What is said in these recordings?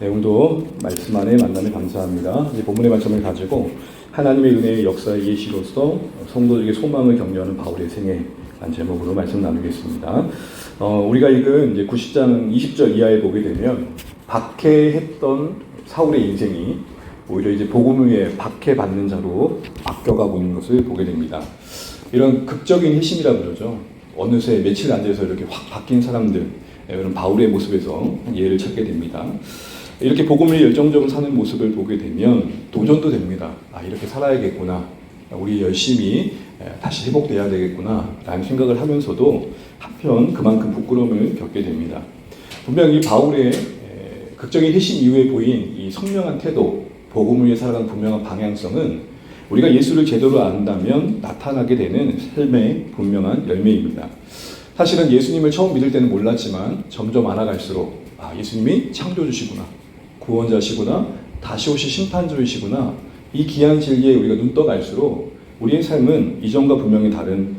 네, 오늘도 말씀 안에 만남에 감사합니다. 이 본문의 말씀을 가지고 하나님의 은혜의 역사의 예시로서 성도들에게 소망을 격려하는 바울의 생애라는 제목으로 말씀 나누겠습니다. 우리가 읽은 이제 90장 20절 이하에 보게 되면 박해했던 사울의 인생이 오히려 이제 복음 위에 박해받는 자로 바뀌어가고 있는 것을 보게 됩니다. 이런 극적인 회심이라 그러죠. 어느새 며칠 앉아서 이렇게 확 바뀐 사람들, 이런 바울의 모습에서 예를 찾게 됩니다. 이렇게 복음을 열정적으로 사는 모습을 보게 되면 도전도 됩니다. 이렇게 살아야겠구나. 우리 열심히 다시 회복돼야 되겠구나. 라는 생각을 하면서도 한편 그만큼 부끄러움을 겪게 됩니다. 분명 이 바울의 극적인 회심 이후에 보인 이 선명한 태도, 복음을 위해 살아가는 분명한 방향성은 우리가 예수를 제대로 안다면 나타나게 되는 삶의 분명한 열매입니다. 사실은 예수님을 처음 믿을 때는 몰랐지만 점점 알아갈수록 예수님이 창조주시구나, 구원자시구나, 다시 오실 심판주이시구나, 이 귀한 진리에 우리가 눈떠갈수록 우리의 삶은 이전과 분명히 다른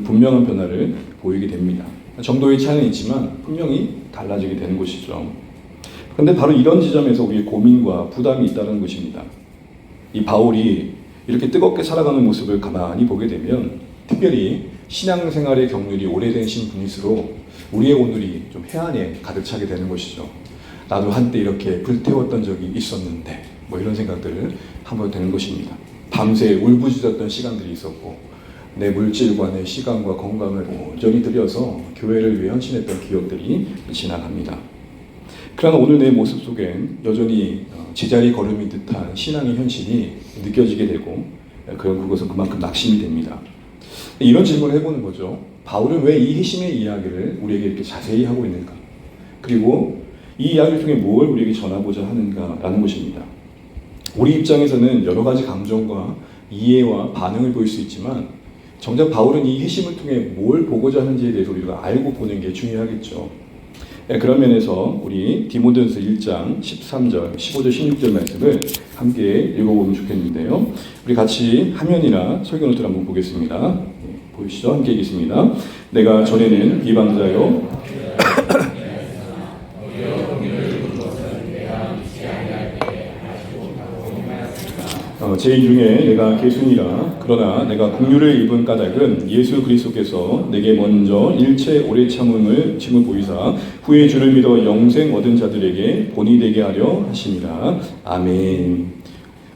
분명한 변화를 보이게 됩니다. 정도의 차이는 있지만 분명히 달라지게 되는 것이죠. 그런데 바로 이런 지점에서 우리의 고민과 부담이 있다는 것입니다. 이 바울이 이렇게 뜨겁게 살아가는 모습을 가만히 보게 되면 특별히 신앙생활의 경륜이 오래된 신분일수록 우리의 오늘이 좀 해안에 가득 차게 되는 것이죠. 나도 한때 이렇게 불태웠던 적이 있었는데 이런 생각들을 하게 되는 것입니다. 밤새 울부짖었던 시간들이 있었고 내 물질과 내 시간과 건강을 온전히 들여서 교회를 위해 헌신했던 기억들이 지나갑니다. 그러나 오늘 내 모습 속엔 여전히 제자리 걸음인 듯한 신앙의 현실이 느껴지게 되고 그것은 그만큼 낙심이 됩니다. 이런 질문을 해보는 거죠. 바울은 왜 이 회심의 이야기를 우리에게 이렇게 자세히 하고 있는가? 그리고 이 이야기를 통해 뭘 우리에게 전하고자 하는가라는 것입니다. 우리 입장에서는 여러 가지 감정과 이해와 반응을 보일 수 있지만 정작 바울은 이 회심을 통해 뭘 보고자 하는지에 대해서 우리가 알고 보는 게 중요하겠죠. 그런 면에서 우리 디모데전서 1장 13절, 15절, 16절 말씀을 함께 읽어보면 좋겠는데요. 우리 같이 화면이나 설교 노트를 한번 보겠습니다. 보이시죠? 함께 읽겠습니다. 내가 전에는 비방자요 죄인 중에 내가 개순이라. 그러나 내가 긍휼을 입은 까닭은 예수 그리스도께서 내게 먼저 일체 오래 참음을 보이사 후에 주를 믿어 영생 얻은 자들에게 본이 되게 하려 하심이라. 아멘.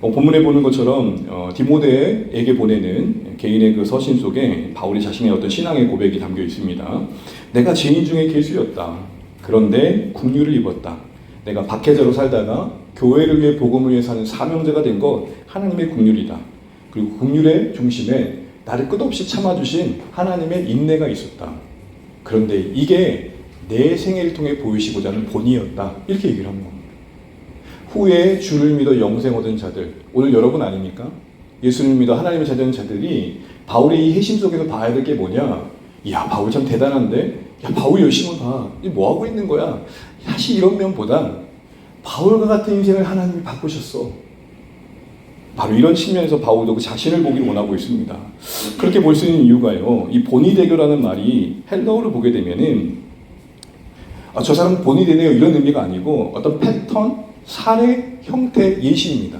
본문에 보는 것처럼 디모데에게 보내는 개인의 그 서신 속에 바울이 자신의 어떤 신앙의 고백이 담겨 있습니다. 내가 죄인 중에 개수였다. 그런데 긍휼을 입었다. 내가 박해자로 살다가 교회를 위해 복음을 위해 사는 사명자가 된 것 하나님의 긍휼이다. 그리고 긍휼의 중심에 나를 끝없이 참아주신 하나님의 인내가 있었다. 그런데 이게 내 생애를 통해 보이시고자 하는 본이었다. 이렇게 얘기를 하는 겁니다. 후에 주를 믿어 영생 얻은 자들, 오늘 여러분 아닙니까? 예수를 믿어 하나님의 자녀된 자들이 바울의 이 회심 속에서 봐야 될 게 뭐냐? 이야, 바울 참 대단한데? 야, 바울 열심히 봐. 이 뭐 하고 있는 거야? 사실 이런 면보다 바울과 같은 인생을 하나님이 바꾸셨어. 바로 이런 측면에서 바울도 그 자신을 보기 원하고 있습니다. 그렇게 볼 수 있는 이유가요. 이 본이 되교라는 말이 헬라어로 보게 되면은 저 사람 본이 되네요 이런 의미가 아니고 어떤 패턴, 사례, 형태, 예시입니다.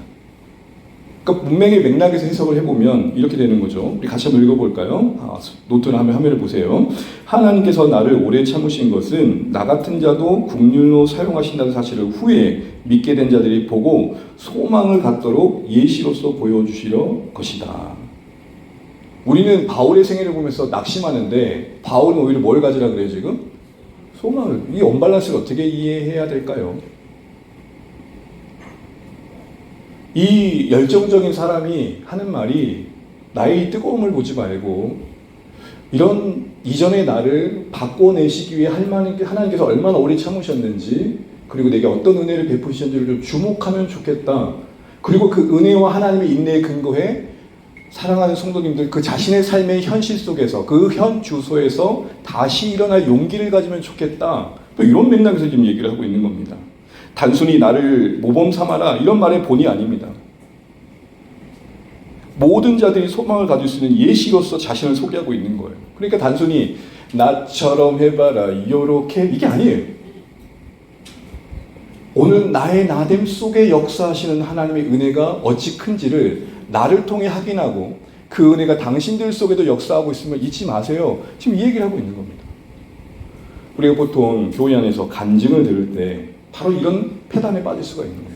그러니까 문맥의 맥락에서 해석을 해보면 이렇게 되는 거죠. 우리 같이 한번 읽어볼까요? 노트나 화면을 보세요. 하나님께서 나를 오래 참으신 것은 나 같은 자도 긍휼로 사용하신다는 사실을 후에 믿게 된 자들이 보고 소망을 갖도록 예시로서 보여주시려 것이다. 우리는 바울의 생애를 보면서 낙심하는데 바울은 오히려 뭘 가지라 그래요 지금? 소망을. 이 언밸런스를 어떻게 이해해야 될까요? 이 열정적인 사람이 하는 말이 나의 뜨거움을 보지 말고 이런 이전의 나를 바꿔내시기 위해 하나님께서 얼마나 오래 참으셨는지 그리고 내게 어떤 은혜를 베푸셨는지를 좀 주목하면 좋겠다. 그리고 그 은혜와 하나님의 인내에 근거해 사랑하는 성도님들 그 자신의 삶의 현실 속에서 그 현 주소에서 다시 일어날 용기를 가지면 좋겠다. 또 이런 맥락에서 지금 얘기를 하고 있는 겁니다. 단순히 나를 모범 삼아라 이런 말의 본이 아닙니다. 모든 자들이 소망을 가질 수 있는 예시로서 자신을 소개하고 있는 거예요. 그러니까 단순히 나처럼 해봐라 요렇게 이게 아니에요. 오늘 나의 나됨 속에 역사하시는 하나님의 은혜가 어찌 큰지를 나를 통해 확인하고 그 은혜가 당신들 속에도 역사하고 있음을 잊지 마세요. 지금 이 얘기를 하고 있는 겁니다. 우리가 보통 교회 안에서 간증을 들을 때 바로 이런 패단에 빠질 수가 있는 거예요.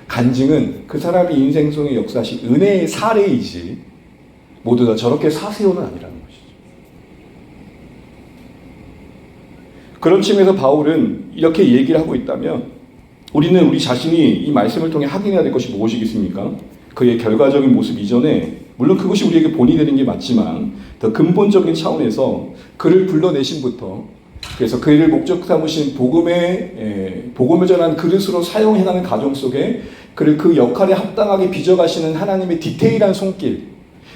간증은 그 사람의 인생 속에 역사하신 은혜의 사례이지 모두 다 저렇게 사세요는 아니라는 것이죠. 그런 측면에서 바울은 이렇게 얘기를 하고 있다면 우리는 우리 자신이 이 말씀을 통해 확인해야 될 것이 무엇이겠습니까? 그의 결과적인 모습 이전에 물론 그것이 우리에게 본이 되는 게 맞지만 더 근본적인 차원에서 그를 불러내심부터 그래서 그를 목적 삼으신 복음을 전한 그릇으로 사용해가는 과정 속에 그를 그 역할에 합당하게 빚어가시는 하나님의 디테일한 손길,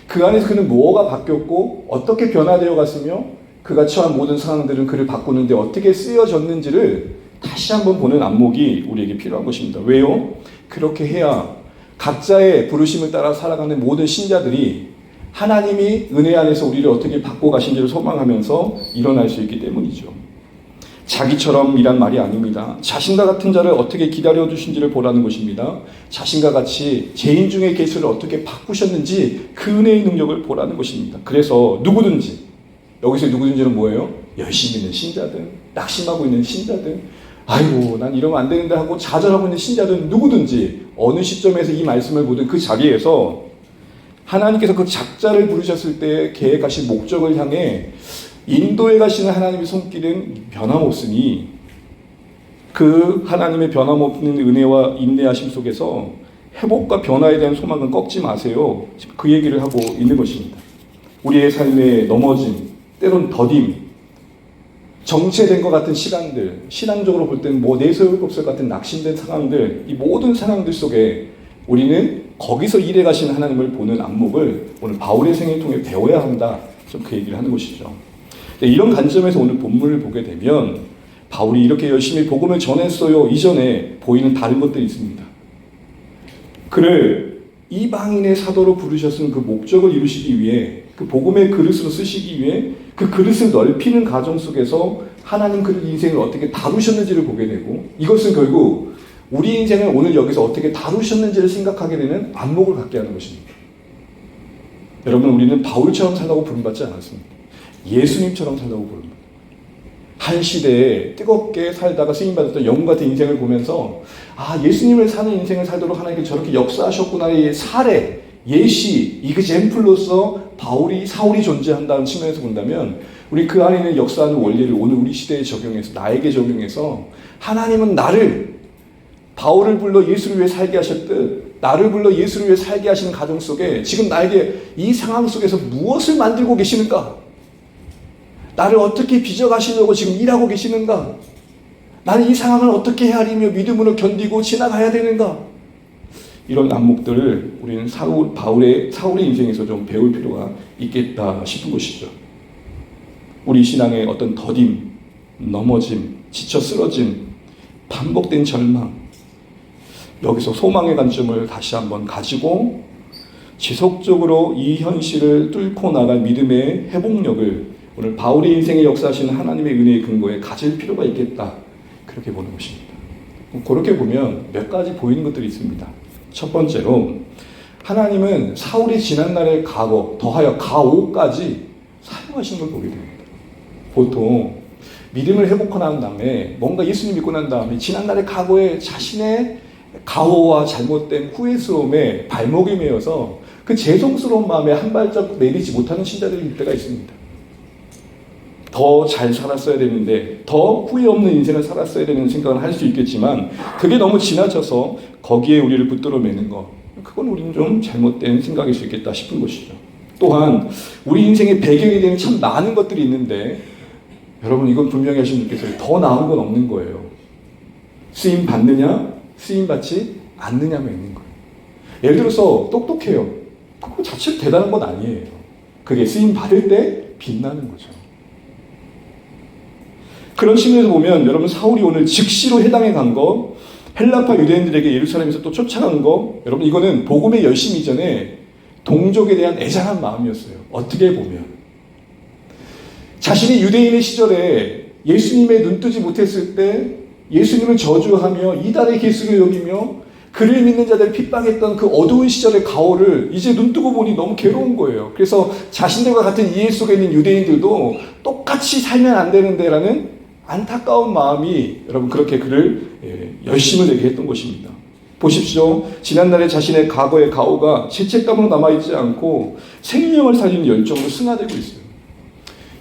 그 안에서 그는 뭐가 바뀌었고 어떻게 변화되어 갔으며 그가 처한 모든 상황들은 그를 바꾸는데 어떻게 쓰여졌는지를 다시 한번 보는 안목이 우리에게 필요한 것입니다. 왜요? 그렇게 해야 각자의 부르심을 따라 살아가는 모든 신자들이 하나님이 은혜 안에서 우리를 어떻게 바꿔가신지를 소망하면서 일어날 수 있기 때문이죠. 자기처럼이란 말이 아닙니다. 자신과 같은 자를 어떻게 기다려주신지를 보라는 것입니다. 자신과 같이 죄인 중의 계수를 어떻게 바꾸셨는지 그 은혜의 능력을 보라는 것입니다. 그래서 누구든지, 여기서 누구든지는 뭐예요? 열심히 있는 신자들, 낙심하고 있는 신자들, 아이고 난 이러면 안 되는데 하고 좌절하고 있는 신자들은 누구든지 어느 시점에서 이 말씀을 보든 그 자리에서 하나님께서 그 작자를 부르셨을 때 계획하신 목적을 향해 인도해 가시는 하나님의 손길은 변함없으니 그 하나님의 변함없는 은혜와 인내하심 속에서 회복과 변화에 대한 소망은 꺾지 마세요. 지금 그 얘기를 하고 있는 것입니다. 우리의 삶에 넘어짐, 때론 더딤, 정체된 것 같은 시간들, 신앙적으로 볼 때는 내세울것을 같은 낙심된 상황들, 이 모든 상황들 속에 우리는 거기서 일해 가시는 하나님을 보는 안목을 오늘 바울의 생애를 통해 배워야 한다. 좀 그 얘기를 하는 것이죠. 이런 관점에서 오늘 본문을 보게 되면 바울이 이렇게 열심히 복음을 전했어요. 이전에 보이는 다른 것들이 있습니다. 그를 이방인의 사도로 부르셨은 그 목적을 이루시기 위해 그 복음의 그릇으로 쓰시기 위해 그 그릇을 넓히는 과정 속에서 하나님 그 인생을 어떻게 다루셨는지를 보게 되고 이것은 결국 우리 인생을 오늘 여기서 어떻게 다루셨는지를 생각하게 되는 안목을 갖게 하는 것입니다. 여러분 우리는 바울처럼 살라고 부름받지 않았습니다. 예수님처럼 살라고 부릅니다. 한 시대에 뜨겁게 살다가 쓰임받았던 영웅 같은 인생을 보면서 예수님을 사는 인생을 살도록 하나님께 저렇게 역사하셨구나의 사례, 예시, 이그젬플로서 사울이 존재한다는 측면에서 본다면 우리 그 안에 있는 역사하는 원리를 오늘 우리 시대에 적용해서 나에게 적용해서 하나님은 바울을 불러 예수를 위해 살게 하셨듯 나를 불러 예수를 위해 살게 하시는 가정 속에 지금 나에게 이 상황 속에서 무엇을 만들고 계시는가? 나를 어떻게 빚어가시려고 지금 일하고 계시는가? 나는 이 상황을 어떻게 헤아리며 믿음으로 견디고 지나가야 되는가? 이런 안목들을 우리는 사울의 인생에서 좀 배울 필요가 있겠다 싶은 것이죠. 우리 신앙의 어떤 더딤, 넘어짐, 지쳐 쓰러짐, 반복된 절망, 여기서 소망의 관점을 다시 한번 가지고 지속적으로 이 현실을 뚫고 나갈 믿음의 회복력을 오늘 바울의 인생에 역사하시는 하나님의 은혜의 근거에 가질 필요가 있겠다. 그렇게 보는 것입니다. 그렇게 보면 몇 가지 보이는 것들이 있습니다. 첫 번째로 하나님은 사울의 지난날의 과거 더하여 가오까지 사용하신 걸 보게 됩니다. 보통 믿음을 회복하고 난 다음에 뭔가 예수님 믿고 난 다음에 지난날의 과거에 자신의 가오와 잘못된 후회스러움에 발목이 메어서 그 죄송스러운 마음에 한 발짝 내리지 못하는 신자들이 있을 때가 있습니다. 더 잘 살았어야 되는데 더 후회 없는 인생을 살았어야 되는 생각을 할 수 있겠지만 그게 너무 지나쳐서 거기에 우리를 붙들어 매는 것, 그건 우리는 좀 잘못된 생각일 수 있겠다 싶은 것이죠. 또한 우리 인생의 배경이 되는 참 많은 것들이 있는데 여러분 이건 분명히 하신 분께서 더 나은 건 없는 거예요. 쓰임 받느냐 쓰임 받지 않느냐만 있는 거예요. 예를 들어서 똑똑해요. 그거 자체로 대단한 건 아니에요. 그게 쓰임 받을 때 빛나는 거죠. 그런 측면에서 보면 여러분 사울이 오늘 즉시로 해당해 간 거, 헬라파 유대인들에게 예루살렘에서 또 쫓아간 거, 여러분 이거는 복음의 열심 이전에 동족에 대한 애잔한 마음이었어요. 어떻게 보면 자신이 유대인의 시절에 예수님의 눈뜨지 못했을 때 예수님을 저주하며 이단의 개수를 여기며 그를 믿는 자들을 핍박했던 그 어두운 시절의 가오를 이제 눈뜨고 보니 너무 괴로운 거예요. 그래서 자신들과 같은 이해 속에 있는 유대인들도 똑같이 살면 안 되는데라는 안타까운 마음이 여러분 그렇게 그를 열심을 내게 했던 것입니다. 보십시오. 지난날에 자신의 과거의 가오가 죄책감으로 남아있지 않고 생명을 살리는 열정으로 승화되고 있어요.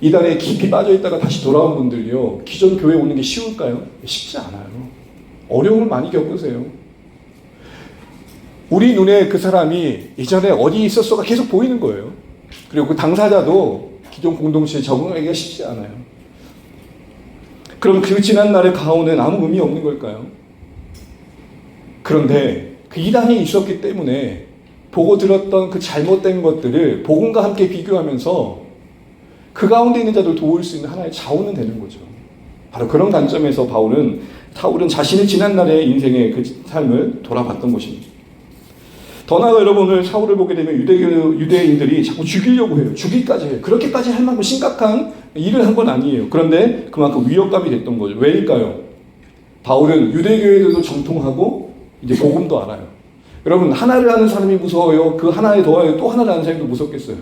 이단에 깊이 빠져있다가 다시 돌아온 분들이요, 기존 교회에 오는 게 쉬울까요? 쉽지 않아요. 어려움을 많이 겪으세요. 우리 눈에 그 사람이 이전에 어디 있었어가 계속 보이는 거예요. 그리고 그 당사자도 기존 공동체에 적응하기가 쉽지 않아요. 그럼 그 지난날의 가오는 아무 의미 없는 걸까요? 그런데 그 이단이 있었기 때문에 보고 들었던 그 잘못된 것들을 복음과 함께 비교하면서 그 가운데 있는 자들을 도울 수 있는 하나의 자원은 되는 거죠. 바로 그런 관점에서 사울은 자신의 지난날의 인생의 그 삶을 돌아봤던 것입니다. 더 나아가 여러분, 오늘 사울을 보게 되면 유대인들이 자꾸 죽이려고 해요. 죽이까지 해요. 그렇게까지 할 만큼 심각한 일을 한 건 아니에요. 그런데 그만큼 위협감이 됐던 거죠. 왜일까요? 바울은 유대교회에도 정통하고 이제 복음도 알아요. 여러분, 하나를 아는 사람이 무서워요? 그 하나에 더하여 또 하나를 아는 사람이 무섭겠어요?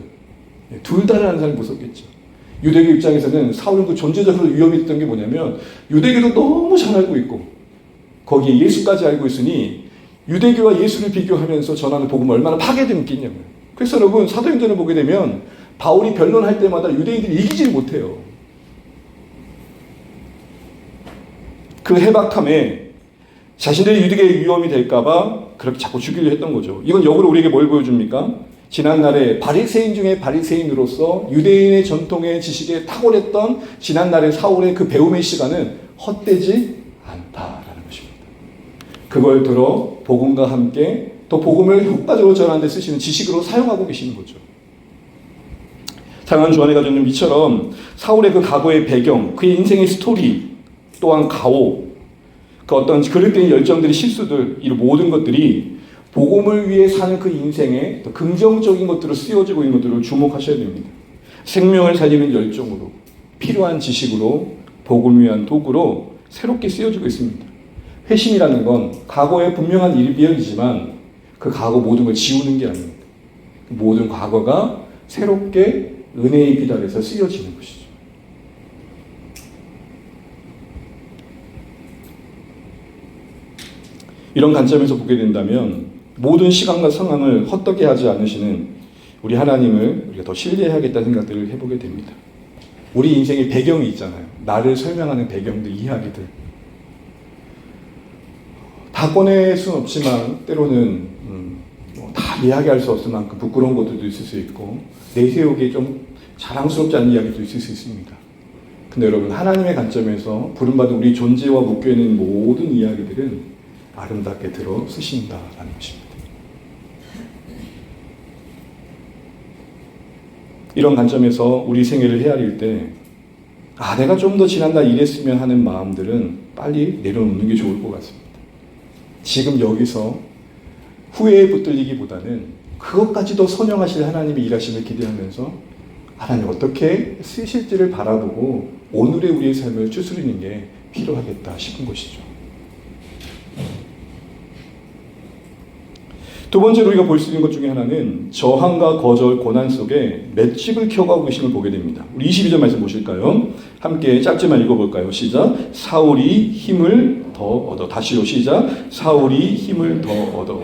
둘 다를 아는 사람이 무섭겠죠. 유대교 입장에서는 사울은 그 존재적으로 위험했던 게 뭐냐면 유대교도 너무 잘 알고 있고 거기에 예수까지 알고 있으니 유대교와 예수를 비교하면서 전하는 복음을 얼마나 파괴되어 있겠냐고요. 그래서 여러분, 사도행전을 보게 되면 바울이 변론할 때마다 유대인들이 이기질 못해요. 그 해박함에 자신들의 유대교의 위험이 될까봐 그렇게 자꾸 죽이려 했던 거죠. 이건 역으로 우리에게 뭘 보여줍니까? 지난날에 바리새인 중에 바리새인으로서 유대인의 전통의 지식에 탁월했던 지난날의 사울의 그 배움의 시간은 헛되지 않다라는 것입니다. 그걸 들어 복음과 함께 또 복음을 효과적으로 전하는 데 쓰시는 지식으로 사용하고 계시는 거죠. 사랑하는 주안의 가족님, 이처럼 사울의 그 과거의 배경, 그의 인생의 스토리, 또한 가오, 그 어떤 그릇된 열정들의 실수들, 이 모든 것들이 복음을 위해 사는 그 인생에 더 긍정적인 것들로 쓰여지고 있는 것들을 주목하셔야 됩니다. 생명을 살리는 열정으로, 필요한 지식으로, 복음을 위한 도구로 새롭게 쓰여지고 있습니다. 회심이라는 건 과거에 분명한 일비열이지만 그 과거 모든 걸 지우는 게 아닙니다. 모든 과거가 새롭게 은혜의 빛 아래서 쓰여지는 것이죠. 이런 관점에서 보게 된다면 모든 시간과 상황을 헛되게 하지 않으시는 우리 하나님을 우리가 더 신뢰해야겠다는 생각들을 해보게 됩니다. 우리 인생의 배경이 있잖아요. 나를 설명하는 배경들, 이야기들. 다 꺼낼 수는 없지만 때로는 다 이야기할 수 없을 만큼 부끄러운 것들도 있을 수 있고 내세우기에 좀 자랑스럽지 않은 이야기도 있을 수 있습니다. 근데 여러분, 하나님의 관점에서 부름받은 우리 존재와 묶여있는 모든 이야기들은 아름답게 들어 쓰신다라는 것입니다. 이런 관점에서 우리 생애를 헤아릴 때 내가 좀 더 지난날 이랬으면 하는 마음들은 빨리 내려놓는 게 좋을 것 같습니다. 지금 여기서 후회에 붙들리기보다는 그것까지도 선영하실 하나님의 일하심을 기대하면서 하나님 어떻게 쓰실지를 바라보고 오늘의 우리의 삶을 추스리는 게 필요하겠다 싶은 것이죠. 두 번째로 우리가 볼 수 있는 것 중에 하나는 저항과 거절, 고난 속에 맷집을 키워가고 계심을 보게 됩니다. 우리 22절 말씀 보실까요? 함께 짧지만 읽어볼까요? 시작. 사울이 힘을 더 얻어. 다시요, 시작. 사울이 힘을 더 얻어.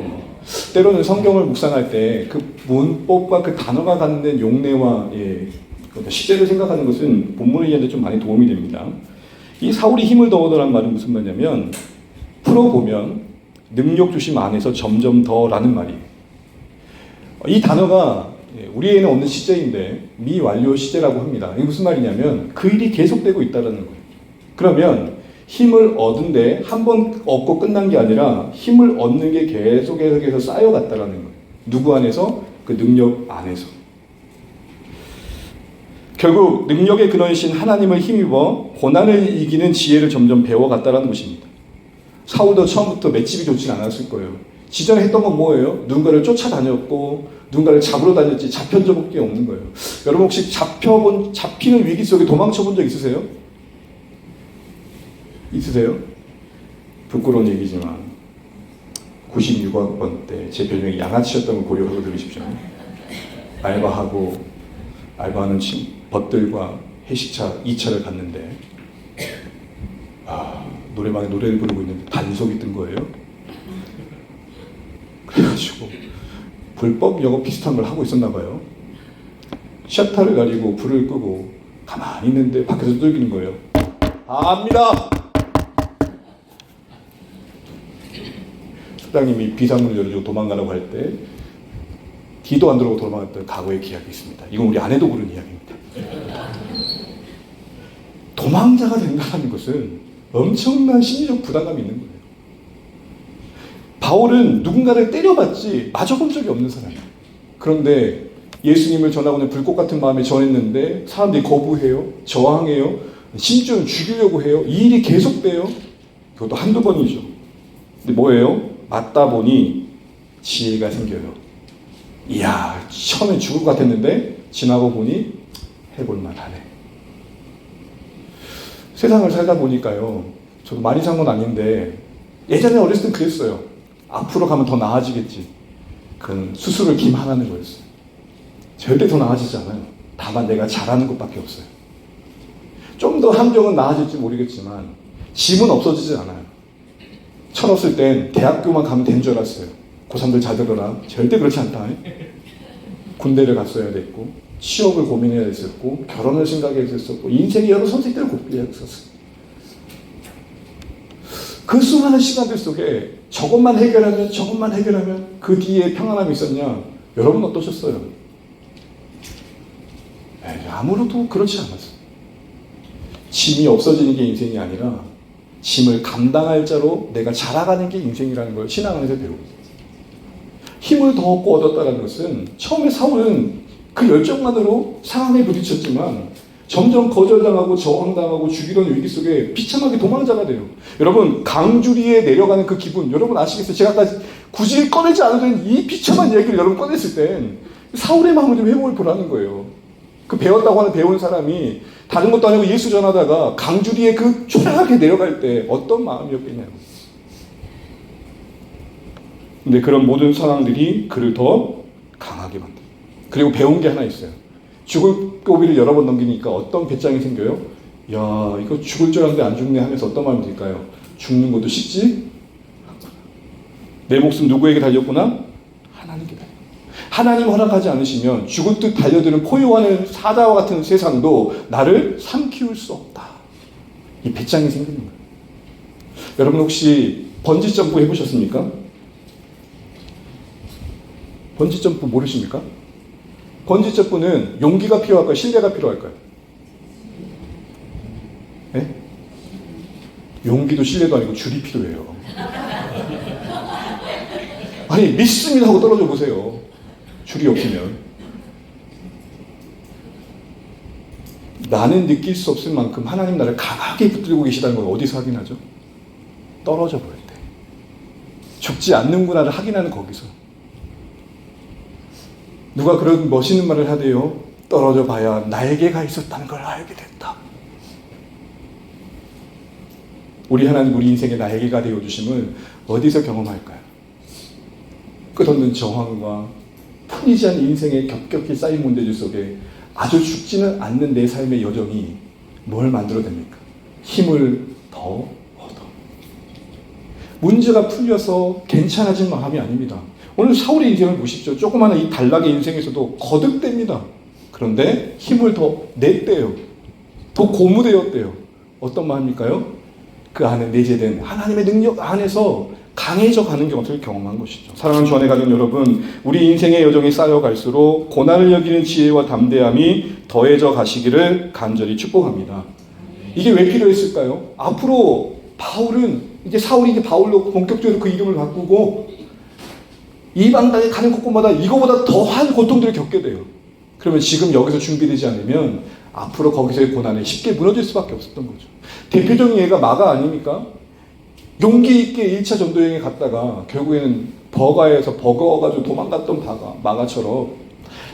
때로는 성경을 묵상할 때 그 문법과 그 단어가 갖는 용례와 시제를 생각하는 것은 본문을 이해하는 데 좀 많이 도움이 됩니다. 이 사울이 힘을 더 얻어라는 말은 무슨 말이냐면 풀어보면 능력 주심 안에서 점점 더라는 말이에요. 이 단어가 우리에는 없는 시제인데 미완료 시제라고 합니다. 이게 무슨 말이냐면 그 일이 계속되고 있다는 거예요. 그러면 힘을 얻은데 한 번 얻고 끝난 게 아니라 힘을 얻는 게 계속해서 쌓여갔다는 거예요. 누구 안에서? 그 능력 안에서. 결국 능력의 근원이신 하나님을 힘입어 고난을 이기는 지혜를 점점 배워갔다는 것입니다. 사울도 처음부터 맷집이 좋진 않았을 거예요. 지전에 했던 건 뭐예요? 누군가를 쫓아다녔고 누군가를 잡으러 다녔지 잡힌 적이 없는 거예요. 여러분 혹시 잡히는 위기 속에 도망쳐 본 적 있으세요? 있으세요? 부끄러운 얘기지만 96학번 때 제 별명이 양아치였던 걸 고려하고 들으십시오. 알바하는 벗들과 회식차 2차를 갔는데 노래방에 노래를 부르고 있는데 단속이 뜬 거예요. 그래가지고 불법 영업 비슷한 걸 하고 있었나 봐요. 셔터를 가리고 불을 끄고 가만히 있는데 밖에서 두들기는 거예요. 압니다. 사장님이 비상문을 열어주고 도망가라고 할 때 뒤도 안 들어오고 도망갔던 과거의 기억이 있습니다. 이건 우리 아내도 모르는 이야기입니다. 도망자가 된다는 것은 엄청난 심리적 부담감이 있는 거예요. 바울은 누군가를 때려봤지 맞아본 적이 없는 사람이에요. 그런데 예수님을 전하고는 불꽃 같은 마음에 전했는데 사람들이 거부해요. 저항해요. 심지어는 죽이려고 해요. 이 일이 계속돼요. 그것도 한두 번이죠. 근데 뭐예요? 맞다 보니 지혜가 생겨요. 이야, 처음엔 죽을 것 같았는데 지나고 보니 해볼만 하네. 세상을 살다 보니까요, 저도 많이 산 건 아닌데 예전에 어렸을 땐 그랬어요. 앞으로 가면 더 나아지겠지. 그건 수술을 김하나는 거였어요. 절대 더 나아지지 않아요. 다만 내가 잘하는 것밖에 없어요. 좀 더 함정은 나아질지 모르겠지만 짐은 없어지지 않아요. 철없을 땐 대학교만 가면 된 줄 알았어요. 고3들 잘 들어라. 절대 그렇지 않다. 군대를 갔어야 됐고, 취업을 고민해야 됐었고, 결혼을 생각해야 됐었고, 인생의 여러 선택들을 고민해야 됐었어요. 그 수많은 시간들 속에 저것만 해결하면 그 뒤에 평안함이 있었냐? 여러분 어떠셨어요? 아무래도 그렇지 않았어요. 짐이 없어지는 게 인생이 아니라 짐을 감당할 자로 내가 자라가는 게 인생이라는 걸 신앙 안에서 배우고 있어요. 힘을 더 얻고 얻었다는 것은 처음에 사울은 그 열정만으로 상황에 부딪혔지만 점점 거절당하고 저항당하고 죽이던 위기 속에 비참하게 도망자가 돼요. 여러분, 강주리에 내려가는 그 기분 여러분 아시겠어요? 제가 아까 굳이 꺼내지 않아도 되는 이 비참한 얘기를 여러분 꺼냈을 땐 사울의 마음을 좀 회복해 보라는 거예요. 그 배웠다고 하는 배운 사람이 다른 것도 아니고 예수 전하다가 강주리에 그 초라하게 내려갈 때 어떤 마음이었겠냐고. 근데 그런 모든 상황들이 그를 더 강하게 만듭니다. 그리고 배운 게 하나 있어요. 죽을 고비를 여러 번 넘기니까 어떤 배짱이 생겨요? 야, 이거 죽을 줄 알았는데 안 죽네 하면서 어떤 마음이 들까요? 죽는 것도 쉽지? 내 목숨 누구에게 달렸구나? 하나님께 달렸구나. 하나님 허락하지 않으시면 죽을 듯 달려드는 포효하는 사자와 같은 세상도 나를 삼키울 수 없다. 이 배짱이 생기는 거예요. 여러분 혹시 번지점프 해보셨습니까? 번지점프 모르십니까? 번지점프는 용기가 필요할까요? 신뢰가 필요할까요? 네? 용기도 신뢰도 아니고 줄이 필요해요. 아니 믿습니다 하고 떨어져 보세요. 줄이 없으면. 나는 느낄 수 없을 만큼 하나님 나를 강하게 붙들고 계시다는 걸 어디서 확인하죠? 떨어져 볼 때. 죽지 않는구나를 확인하는 거기서. 누가 그런 멋있는 말을 하대요. 떨어져 봐야 날개가 있었다는 걸 알게 됐다. 우리 하나님 우리 인생의 날개가 되어주심을 어디서 경험할까요? 끝없는 저항과 풀리지 않은 인생의 겹겹이 쌓인 문제들 속에 아주 죽지는 않는 내 삶의 여정이 뭘 만들어냅니까? 힘을 더 얻어. 문제가 풀려서 괜찮아진 마음이 아닙니다. 오늘 사울의 인생을 보십시오. 조그마한 이 단락의 인생에서도 거듭됩니다. 그런데 힘을 더 냈대요. 더 고무되었대요. 어떤 마음일까요? 그 안에 내재된 하나님의 능력 안에서 강해져 가는 것을 경험한 것이죠. 사랑하는 주 안에 가진 여러분, 우리 인생의 여정이 쌓여갈수록 고난을 여기는 지혜와 담대함이 더해져 가시기를 간절히 축복합니다. 이게 왜 필요했을까요? 앞으로 사울이 이제 바울로 본격적으로 그 이름을 바꾸고 이방 땅에 가는 곳곳마다 이거보다 더한 고통들을 겪게 돼요. 그러면 지금 여기서 준비되지 않으면 앞으로 거기서의 고난에 쉽게 무너질 수밖에 없었던 거죠. 대표적인 예가 마가 아닙니까? 용기 있게 1차 전도여행에 갔다가 결국에는 버가에서 버거워가지고 도망갔던 마가처럼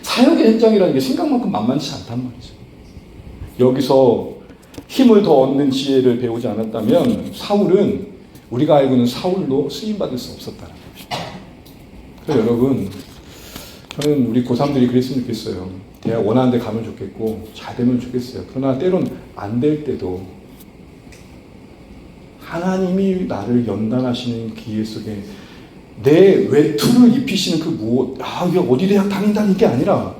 사역의 현장이라는 게 생각만큼 만만치 않단 말이죠. 여기서 힘을 더 얻는 지혜를 배우지 않았다면 사울은 우리가 알고 있는 사울로 쓰임받을 수 없었다는 것입니다. 그래서 여러분, 저는 우리 고3들이 그랬으면 좋겠어요. 대학 원하는 데 가면 좋겠고 잘 되면 좋겠어요. 그러나 때론 안 될 때도 하나님이 나를 연단하시는 기회 속에 내 외투를 입히시는 그 무엇, 이게 어디 대학 다닌다는 게 아니라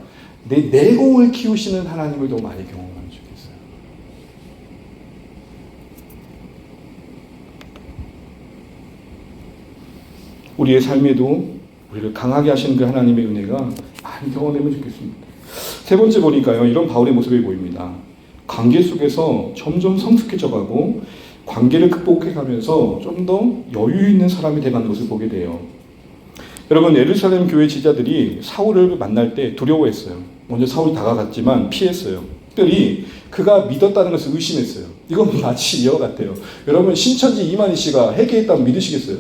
내 내공을 키우시는 하나님을 더 많이 경험하면 좋겠어요. 우리의 삶에도 우리를 강하게 하시는 그 하나님의 은혜가 많이 경험되면 좋겠습니다. 세 번째 보니까요, 이런 바울의 모습이 보입니다. 관계 속에서 점점 성숙해져가고 관계를 극복해가면서 좀 더 여유 있는 사람이 돼가는 것을 보게 돼요. 여러분, 예루살렘 교회 지자들이 사울을 만날 때 두려워했어요. 먼저 사울이 다가갔지만 피했어요. 특별히 그가 믿었다는 것을 의심했어요. 이건 마치 이와 같아요. 여러분, 신천지 이만희 씨가 회개했다면 믿으시겠어요?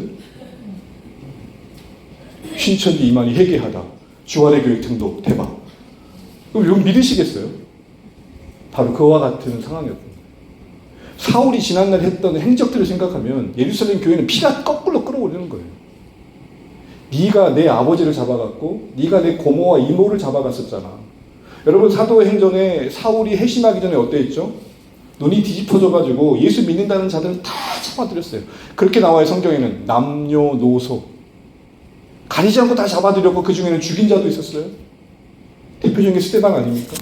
신천지 이만희 회개하다, 주안의 교회 등록, 대박. 그럼 여러분 믿으시겠어요? 바로 그와 같은 상황이었습니다. 사울이 지난날 했던 행적들을 생각하면 예루살렘 교회는 피가 거꾸로 끓어오르는 거예요. 네가 내 아버지를 잡아갔고 네가 내 고모와 이모를 잡아갔었잖아. 여러분, 사도행전에 사울이 회심하기 전에 어땠죠? 눈이 뒤집어져가지고 예수 믿는다는 자들은 다 잡아들였어요. 그렇게 나와요. 성경에는 남녀노소 가리지 않고 다 잡아들였고 그 중에는 죽인 자도 있었어요. 대표적인 게 스데반 아닙니까?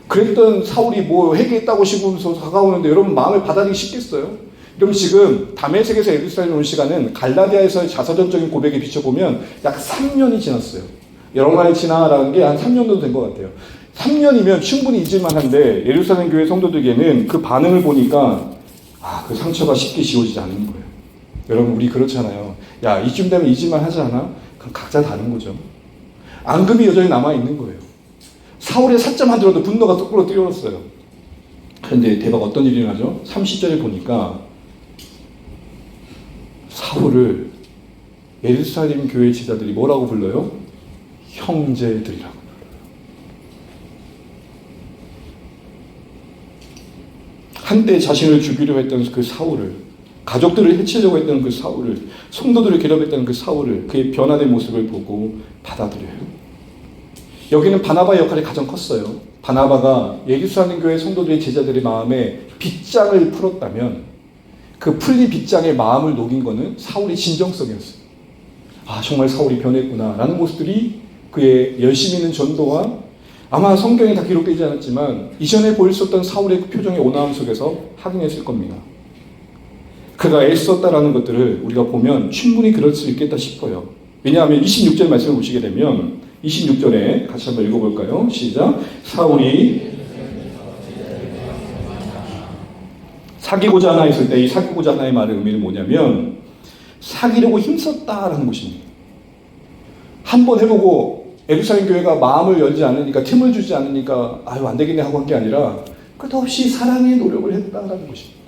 그랬던 사울이 뭐 회개했다고 싶으면서 다가오는데 여러분 마음을 받아들이기 쉽겠어요? 그럼 지금 다메섹에서 예루살렘 온 시간은 갈라디아에서의 자서전적인 고백에 비춰보면 약 3년이 지났어요. 여러 날 지나라는 게 한 3년 정도 된 것 같아요. 3년이면 충분히 잊을만 한데 예루살렘 교회 성도들에게는 그 반응을 보니까 그 상처가 쉽게 지워지지 않는 거예요. 여러분, 우리 그렇잖아요. 야, 이쯤 되면 잊을만 하지 않아? 그럼 각자 다른 거죠. 앙금이 여전히 남아있는 거예요. 사울의 사자만 들어도 분노가 거꾸로 뛰어났어요. 그런데 대박 어떤 일이 나죠? 30절에 보니까 사울을 예루살렘 교회 지자들이 뭐라고 불러요? 형제들이라고 불러요. 한때 자신을 죽이려 했던 그 사울을, 가족들을 해치려고 했던 그 사울을, 성도들을 괴롭혔던 그 사울을, 그의 변화된 모습을 보고 받아들여요. 여기는 바나바의 역할이 가장 컸어요. 바나바가 예루살렘 교회 성도들의 제자들의 마음에 빗장을 풀었다면 그 풀린 빗장의 마음을 녹인 것은 사울의 진정성이었어요. 정말 사울이 변했구나 라는 모습들이 그의 열심히 있는 전도와 아마 성경에 다 기록되지 않았지만 이전에 보였었던 사울의 그 표정의 온화함 속에서 확인했을 겁니다. 그가 애썼다라는 것들을 우리가 보면 충분히 그럴 수 있겠다 싶어요. 왜냐하면 26절 말씀을 보시게 되면 26절에 같이 한번 읽어볼까요? 시작. 사울이 사귀고자 하나 했을 때 이 사귀고자 하나의 말의 의미는 뭐냐면 사귀려고 힘썼다라는 것입니다. 한번 해보고 예루살렘 교회가 마음을 열지 않으니까, 틈을 주지 않으니까 안 되겠네 하고 한 게 아니라 끝없이 사랑의 노력을 했다라는 것입니다.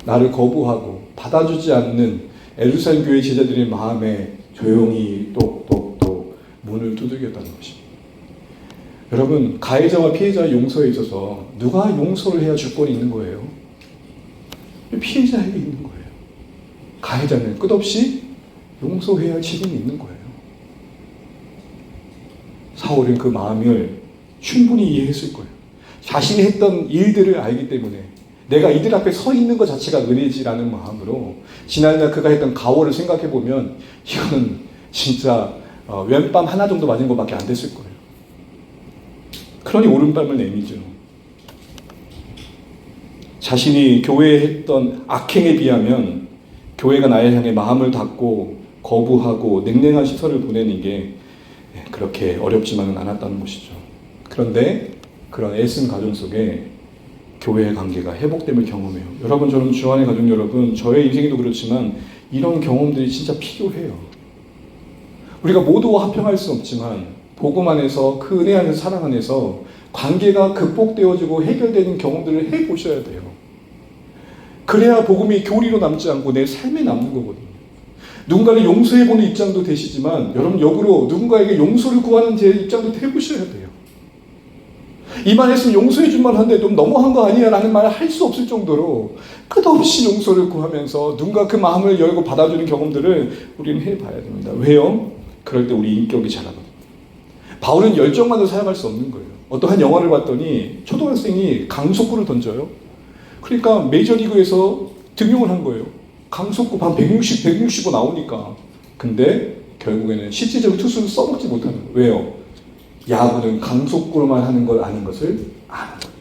나를 거부하고 받아주지 않는 예루살렘 교회 제자들의 마음에 조용히 똑똑똑 문을 두들겼다는 것입니다. 여러분, 가해자와 피해자의 용서에 있어서 누가 용서를 해야 주권이 있는 거예요? 피해자에게 있는 거예요. 가해자는 끝없이 용서해야 할 책임이 있는 거예요. 사울은 그 마음을 충분히 이해했을 거예요. 자신이 했던 일들을 알기 때문에 내가 이들 앞에 서 있는 것 자체가 은혜지라는 마음으로 지난날 그가 했던 가오를 생각해보면 이거는 진짜 왼밤 하나 정도 맞은 것밖에 안 됐을 거예요. 그러니 오른밤을 내미죠. 자신이 교회에 했던 악행에 비하면 교회가 나에 향해 마음을 닫고 거부하고 냉랭한 시선을 보내는 게 그렇게 어렵지만은 않았다는 것이죠. 그런데 그런 애쓴 과정 속에 교회의 관계가 회복됨을 경험해요. 여러분, 저는 주안의 가족 여러분, 저의 인생에도 그렇지만 이런 경험들이 진짜 필요해요. 우리가 모두와 합평할 수 없지만 복음 안에서, 그 은혜 안에서, 사랑 안에서 관계가 극복되어지고 해결되는 경험들을 해보셔야 돼요. 그래야 복음이 교리로 남지 않고 내 삶에 남는 거거든요. 누군가를 용서해보는 입장도 되시지만 여러분, 역으로 누군가에게 용서를 구하는 제 입장도 해보셔야 돼요. 이만했으면 용서해 줄 만한데 좀 너무한 거 아니야? 라는 말을 할 수 없을 정도로 끝없이 용서를 구하면서 누군가 그 마음을 열고 받아주는 경험들을 우리는 해봐야 됩니다. 왜요? 그럴 때 우리 인격이 자라거든요. 바울은 열정만으로 사용할 수 없는 거예요. 어떠한 영화를 봤더니 초등학생이 강속구를 던져요. 그러니까 메이저리그에서 등용을 한 거예요. 강속구 한 165 나오니까. 근데 결국에는 실질적으로 투수를 써먹지 못하는 거예요. 왜요? 야구는 강속구로만 하는 걸 아는 것을 아는 거예요.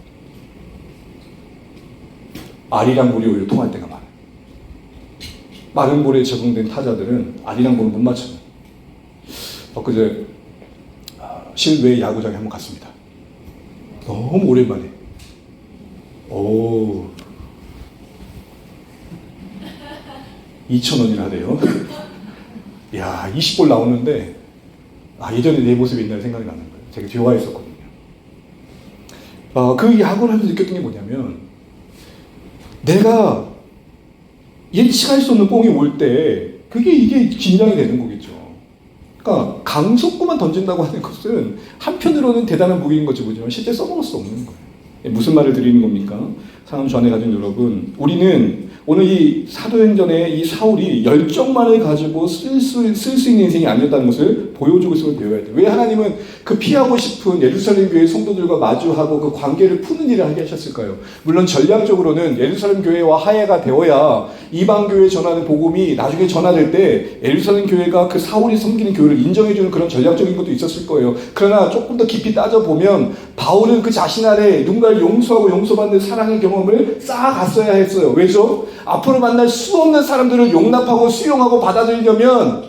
알이랑 물이 오히려 통할 때가 많아요. 마른 볼에 적응된 타자들은 알이랑 볼을 못 맞춰요. 엊그제 실외 야구장에 한번 갔습니다. 너무 오랜만에. 2,000원이나 하대요. 야, 20볼 나오는데, 예전에 내 모습이 옛날에 생각이 나는 거예요. 제가 좋아했었거든요. 그 야구를 하면서 느꼈던 게 뭐냐면, 내가 예측할 수 없는 공이 올 때, 이게 긴장이 되는 거겠죠. 그러니까, 강속구만 던진다고 하는 것은, 한편으로는 대단한 무기인 거지 보지만, 실제 써먹을 수 없는 거예요. 무슨 말을 드리는 겁니까? 사랑하는 주 안에 가진 여러분, 우리는 오늘 이 사도행전의 이 사울이 열정만을 가지고 쓸 수 있는 인생이 아니었다는 것을 보여주고 있음을 배워야 돼요. 왜 하나님은 그 피하고 싶은 예루살렘 교회 성도들과 마주하고 그 관계를 푸는 일을 하게 하셨을까요? 물론 전략적으로는 예루살렘 교회와 화해가 되어야 이방 교회에 전하는 복음이 나중에 전화될 때 예루살렘 교회가 그 사울이 섬기는 교회를 인정해주는 그런 전략적인 것도 있었을 거예요. 그러나 조금 더 깊이 따져보면 바울은 그 자신 안에 누군가를 용서하고 용서받는 사랑의 경험을 쌓아갔어야 했어요. 왜죠? 앞으로 만날 수 없는 사람들을 용납하고 수용하고 받아들이려면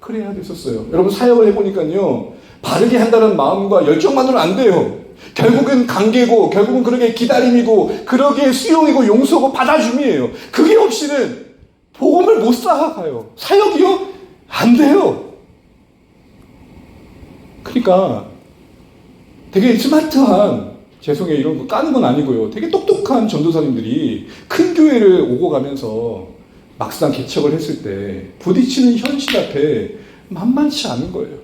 그래야 됐었어요. 여러분 사역을 해보니까요, 바르게 한다는 마음과 열정만으로는 안 돼요. 결국은 관계고, 결국은 그러게 기다림이고, 그러게 수용이고 용서고 받아줌이에요. 그게 없이는 복음을 못 쌓아가요. 사역이요? 안 돼요. 그러니까 되게 스마트한, 죄송해요, 이런 거 까는 건 아니고요, 되게 똑똑한 전도사님들이 큰 교회를 오고 가면서 막상 개척을 했을 때 부딪히는 현실 앞에 만만치 않은 거예요.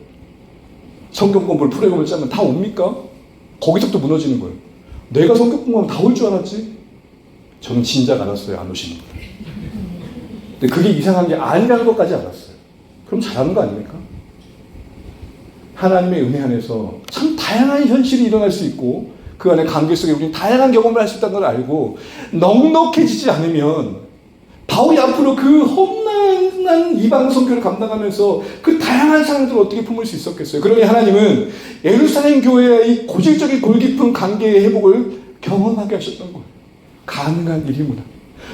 성경 공부를 프로그램을 짜면 다 옵니까? 거기서부터 무너지는 거예요. 내가 성경 공부하면 다 올 줄 알았지? 저는 진작 알았어요, 안 오시는 분들. 근데 그게 이상한 게 아니라는 것까지 알았어요. 그럼 잘하는 거 아닙니까? 하나님의 은혜 안에서 참 다양한 현실이 일어날 수 있고, 그 안에 관계 속에 우리는 다양한 경험을 할 수 있다는 걸 알고 넉넉해지지 않으면, 바울이 앞으로 그 험난한 이방 선교를 감당하면서 그 다양한 사람들을 어떻게 품을 수 있었겠어요? 그러니 하나님은 예루살렘 교회의 이 고질적인 골깊은 관계의 회복을 경험하게 하셨던 거예요. 가능한 일이구나.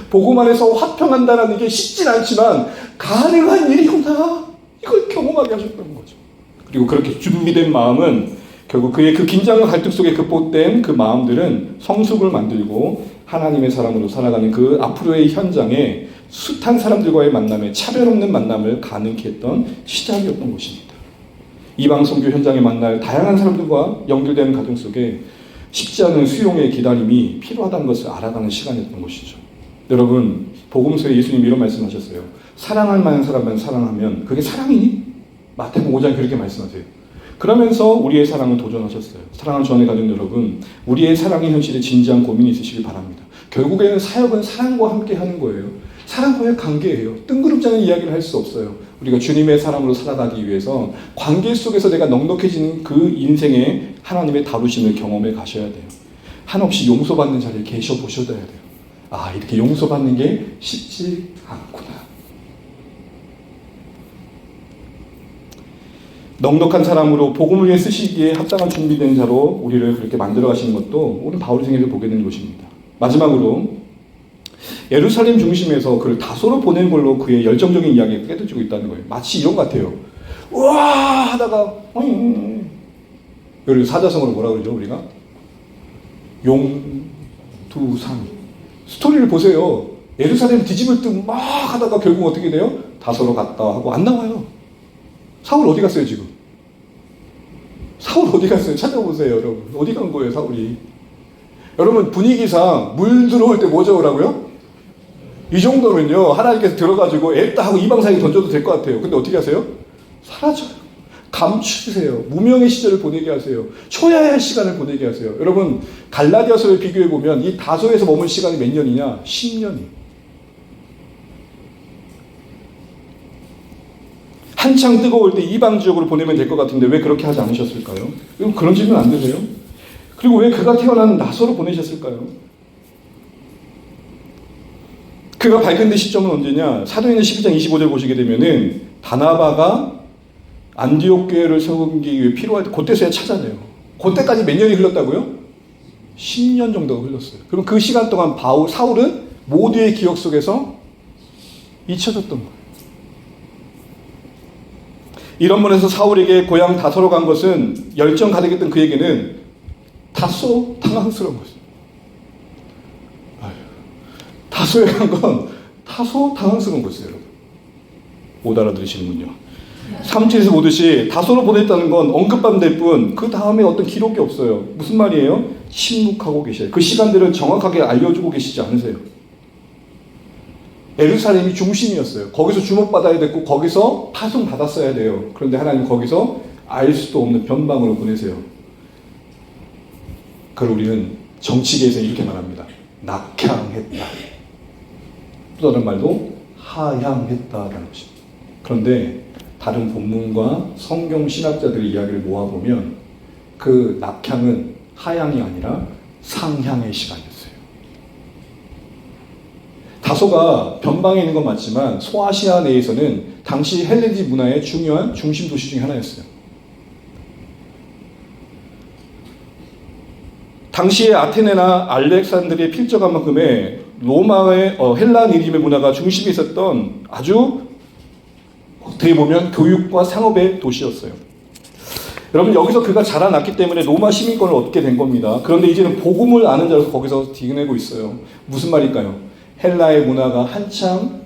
복음 안에서 화평한다는 게 쉽진 않지만 가능한 일이구나. 이걸 경험하게 하셨던 거죠. 그리고 그렇게 준비된 마음은 결국 그의 그 긴장과 갈등 속에 극복된 그 마음들은 성숙을 만들고 하나님의 사람으로 살아가는 그 앞으로의 현장에 숱한 사람들과의 만남에 차별 없는 만남을 가능케 했던 시작이었던 것입니다. 이방 선교 현장에 만날 다양한 사람들과 연결되는 과정 속에 쉽지 않은 수용의 기다림이 필요하다는 것을 알아가는 시간이었던 것이죠. 여러분, 복음서에 예수님이 이런 말씀하셨어요. 사랑할 만한 사람만 사랑하면 그게 사랑이니? 마태복음 5장에 그렇게 말씀하세요. 그러면서 우리의 사랑을 도전하셨어요. 사랑하는 주 안에 가진 여러분, 우리의 사랑의 현실에 진지한 고민이 있으시길 바랍니다. 결국에는 사역은 사랑과 함께 하는 거예요. 사랑과의 관계예요. 뜬구름지 않은 이야기를 할 수 없어요. 우리가 주님의 사람으로 살아가기 위해서 관계 속에서 내가 넉넉해지는 그 인생에 하나님의 다루심을 경험해 가셔야 돼요. 한없이 용서받는 자리에 계셔 보셔야 돼요. 이렇게 용서받는 게 쉽지 않구나. 넉넉한 사람으로 복음을 위해 쓰시기에 합당한 준비된 자로 우리를 그렇게 만들어 가시는 것도 오늘 바울의 생애에서 보게 되는 것입니다. 마지막으로 예루살렘 중심에서 그를 다소로 보낸 걸로 그의 열정적인 이야기가 깨닫지고 있다는 거예요. 마치 이런 것 같아요. 우와 하다가 여기 사자성어로 뭐라 그러죠 우리가? 용두상. 스토리를 보세요. 예루살렘 뒤집을 듯 막 하다가 결국 어떻게 돼요? 다소로 갔다 하고 안 나와요. 사울 어디 갔어요 지금? 사울 어디 갔어요? 찾아보세요 여러분. 어디 간 거예요 사울이? 여러분 분위기상 물 들어올 때 뭐 적으라고요? 이 정도면요 하나님께서 들어가지고 앱다 하고 이방사에게 던져도 될 것 같아요. 근데 어떻게 하세요? 사라져요. 감추세요. 무명의 시절을 보내게 하세요. 쉬어야 할 시간을 보내게 하세요. 여러분, 갈라디아서를 비교해 보면 이 다소에서 머문 시간이 몇 년이냐? 10년이. 한창 뜨거울 때 이방 지역으로 보내면 될 것 같은데 왜 그렇게 하지 않으셨을까요? 그런 질문 안 되세요? 그리고 왜 그가 태어난 나소로 보내셨을까요? 그가 발견된 시점은 언제냐? 사도행전 12장 25절 보시게 되면은 바나바가 안디옥 교회를 세우기 위해 필요할 때 그때서야 찾아내요. 그때까지 몇 년이 흘렀다고요? 10년 정도가 흘렀어요. 그럼 그 시간 동안 사울은 모두의 기억 속에서 잊혀졌던 거예요. 이런 면에서 사울에게 고향 다소로 간 것은 열정 가득했던 그에게는 다소 당황스러운 것이죠. 다소에 간 건 다소 당황스러운 것이에요. 여러분. 못 알아들으시는군요. 3절에서 보듯이 다소로 보냈다는 건 언급만 될 뿐 그 다음에 어떤 기록이 없어요. 무슨 말이에요? 침묵하고 계셔요. 그 시간들을 정확하게 알려주고 계시지 않으세요. 예루살렘이 중심이었어요. 거기서 주목받아야 됐고 거기서 파송받았어야 돼요. 그런데 하나님 거기서 알 수도 없는 변방으로 보내세요. 그걸 우리는 정치계에서 이렇게 말합니다. 낙향했다. 또 다른 말도 하향했다라는 것입니다. 그런데 다른 본문과 성경 신학자들의 이야기를 모아보면 그 낙향은 하향이 아니라 상향의 시간이었어요. 다소가 변방에 있는 건 맞지만 소아시아 내에서는 당시 헬레니즘 문화의 중요한 중심 도시 중에 하나였어요. 당시에 아테네나 알렉산드리아에 필적한 만큼의 로마의 헬라니즘의 문화가 중심에 있었던 아주 어떻게 보면 교육과 상업의 도시였어요. 여러분, 여기서 그가 자라났기 때문에 로마 시민권을 얻게 된 겁니다. 그런데 이제는 복음을 아는 자로서 거기서 디그내고 있어요. 무슨 말일까요? 헬라의 문화가 한참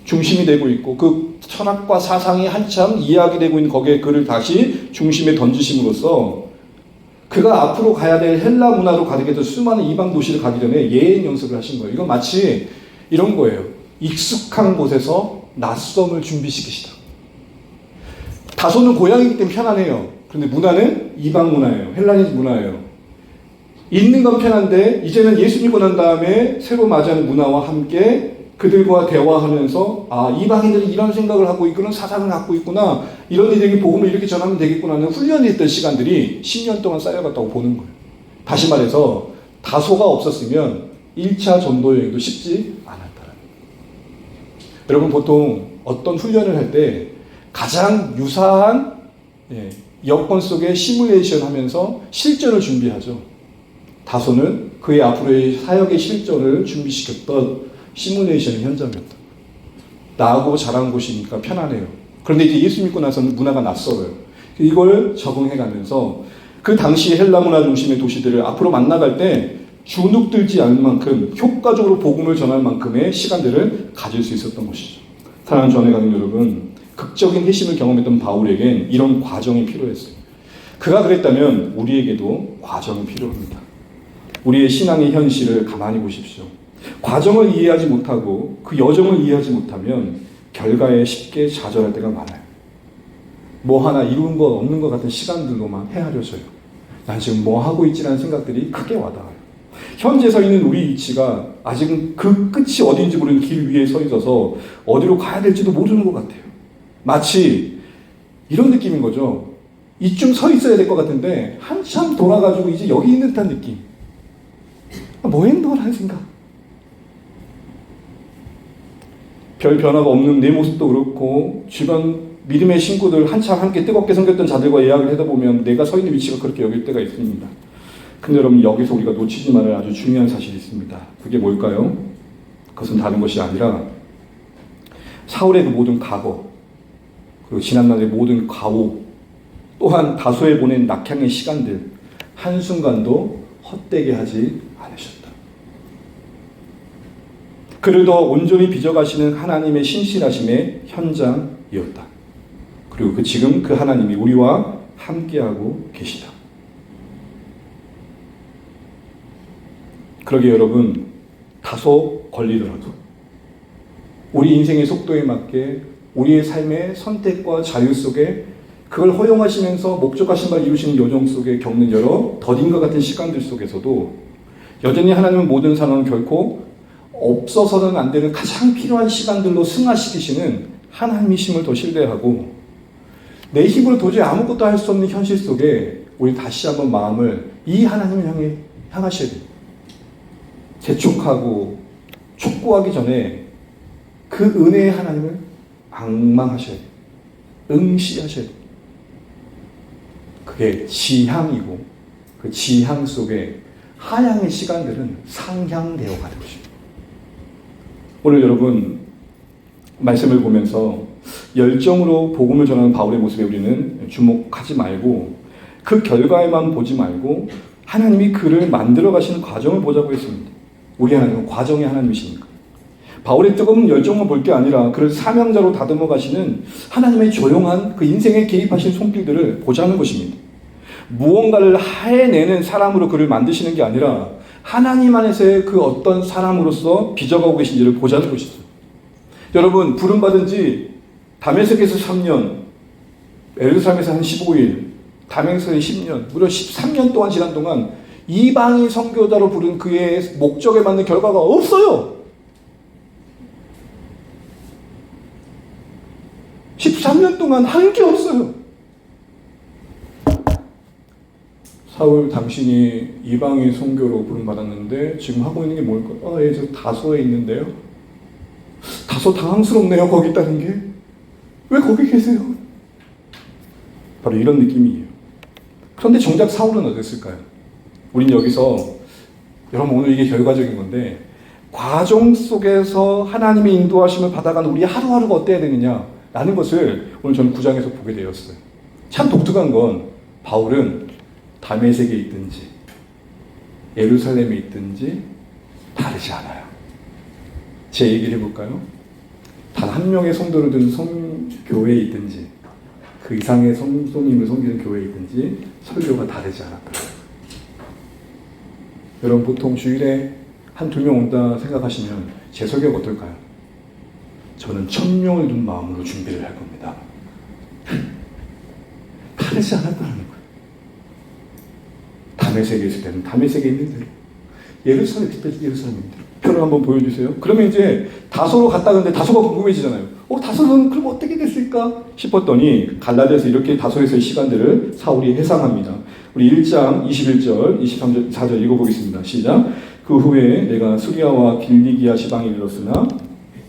중심이 되고 있고 그 철학과 사상이 한참 이야기되고 있는 거기에 그를 다시 중심에 던지심으로써 그가 앞으로 가야 될 헬라 문화로 가게 될 수많은 이방 도시를 가기 전에 예행 연습을 하신 거예요. 이건 마치 이런 거예요. 익숙한 곳에서 낯섦을 준비시키시다. 다소는 고향이기 때문에 편안해요. 그런데 문화는 이방 문화예요. 헬라니즘 문화예요. 있는 건 편한데 이제는 예수 믿고 난 다음에 새로 맞이하는 문화와 함께 그들과 대화하면서 이방인들이 이런 생각을 하고 있구나, 사상을 갖고 있구나, 이런 이들에게 복음을 이렇게 전하면 되겠구나 하는 훈련이 했던 시간들이 10년 동안 쌓여갔다고 보는 거예요. 다시 말해서 다소가 없었으면 1차 전도 여행도 쉽지 않았다는 거예요. 여러분, 보통 어떤 훈련을 할 때 가장 유사한 여건 속에 시뮬레이션 하면서 실전을 준비하죠. 다소는 그의 앞으로의 사역의 실전을 준비시켰던 시뮬레이션의 현장이었다. 나하고 자란 곳이니까 편안해요. 그런데 이제 예수 믿고 나서는 문화가 낯설어요. 이걸 적응해가면서 그 당시 헬라 문화 중심의 도시들을 앞으로 만나갈 때 주눅들지 않을 만큼 효과적으로 복음을 전할 만큼의 시간들을 가질 수 있었던 것이죠. 사랑하는 전에 가는 여러분, 극적인 회심을 경험했던 바울에겐 이런 과정이 필요했어요. 그가 그랬다면 우리에게도 과정이 필요합니다. 우리의 신앙의 현실을 가만히 보십시오. 과정을 이해하지 못하고 그 여정을 이해하지 못하면 결과에 쉽게 좌절할 때가 많아요. 뭐 하나 이룬 것 없는 것 같은 시간들로만 헤아려져요. 난 지금 뭐 하고 있지라는 생각들이 크게 와닿아요. 현재 서 있는 우리 위치가 아직은 그 끝이 어딘지 모르는 길 위에 서 있어서 어디로 가야 될지도 모르는 것 같아요. 마치 이런 느낌인 거죠. 이쯤 서 있어야 될 것 같은데 한참 돌아가지고 이제 여기 있는 듯한 느낌. 뭐 했노? 라는 생각. 별 변화가 없는 내 모습도 그렇고 주변 믿음의 친구들 한참 함께 뜨겁게 섬겼던 자들과 이야기를 하다 보면 내가 서 있는 위치가 그렇게 여길 때가 있습니다. 근데 여러분, 여기서 우리가 놓치지 말아야 아주 중요한 사실이 있습니다. 그게 뭘까요? 그것은 다른 것이 아니라 사울의 그 모든 과거, 그리고 지난날의 모든 과오, 또한 다소에 보낸 낙향의 시간들 한순간도 헛되게 하지 않으셨다. 그를 더 온전히 빚어가시는 하나님의 신실하심의 현장이었다. 그리고 지금 그 하나님이 우리와 함께하고 계시다. 그러게 여러분, 다소 걸리더라도 우리 인생의 속도에 맞게 우리의 삶의 선택과 자유 속에 그걸 허용하시면서 목적하신 바를 이루시는 여정 속에 겪는 여러 더딘과 같은 시간들 속에서도 여전히 하나님은 모든 상황을 결코 없어서는 안 되는 가장 필요한 시간들로 승화시키시는 하나님이심을 더 신뢰하고 내 힘으로 도저히 아무것도 할 수 없는 현실 속에 우리 다시 한번 마음을 이 하나님을 향하셔야 돼요. 재촉하고 촉구하기 전에 그 은혜의 하나님을 앙망하셔야 돼요. 응시하셔야 돼요. 그게 지향이고 그 지향 속에 하향의 시간들은 상향되어 가는 것입니다. 오늘 여러분 말씀을 보면서 열정으로 복음을 전하는 바울의 모습에 우리는 주목하지 말고 그 결과에만 보지 말고 하나님이 그를 만들어 가시는 과정을 보자고 했습니다. 우리 하나님은 과정의 하나님이시니까. 바울의 뜨거운 열정만 볼 게 아니라 그를 사명자로 다듬어 가시는 하나님의 조용한 그 인생에 개입하신 손길들을 보자는 것입니다. 무언가를 해내는 사람으로 그를 만드시는 게 아니라 하나님 안에서의 그 어떤 사람으로서 빚어가고 계신지를 보자는 것이죠. 여러분 부름받은 지 다메섹에서 3년, 예루살렘에서 한 15일, 다메섹에서 10년, 무려 13년 동안 지난 동안 이방인 선교자로 부른 그의 목적에 맞는 결과가 없어요. 13년 동안 한 게 없어요. 사울 당신이 이방인 선교로 부름받았는데 지금 하고 있는 게 뭘까? 예, 저 다소에 있는데요. 다소 당황스럽네요. 거기 있다는 게. 왜 거기 계세요? 바로 이런 느낌이에요. 그런데 정작 사울은 어땠을까요? 우린 여기서 여러분 오늘 이게 결과적인 건데 과정 속에서 하나님의 인도하심을 받아가는 우리 하루하루가 어때야 되느냐 라는 것을 오늘 저는 9장에서 보게 되었어요. 참 독특한 건 바울은 다메섹에 있든지 예루살렘에 있든지 다르지 않아요. 제 얘기를 해볼까요? 단 한 명의 성도를 둔 교회에 있든지 그 이상의 성도님을 섬기는 교회에 있든지 설교가 다르지 않았다. 여러분 보통 주일에 한두 명 온다 생각하시면 제 설교가 어떨까요? 저는 1000명을 둔 마음으로 준비를 할 겁니다. 다르지 않았다는 거예요. 다메섹에 있을 때는 다메섹에 있는 대로, 예루살렘에 있을 때는 예루살렘입니다. 표를 한번 보여주세요. 그러면 이제 다소로 갔다 근데 다소가 궁금해지잖아요. 다소는 그럼 어떻게 됐을까 싶었더니 갈라디아서 이렇게 다소에서의 시간들을 사울이 회상합니다. 우리 1장 21절, 23절, 4절 읽어보겠습니다. 시작. 그 후에 내가 수리아와 빌리기아 지방에 이르렀으나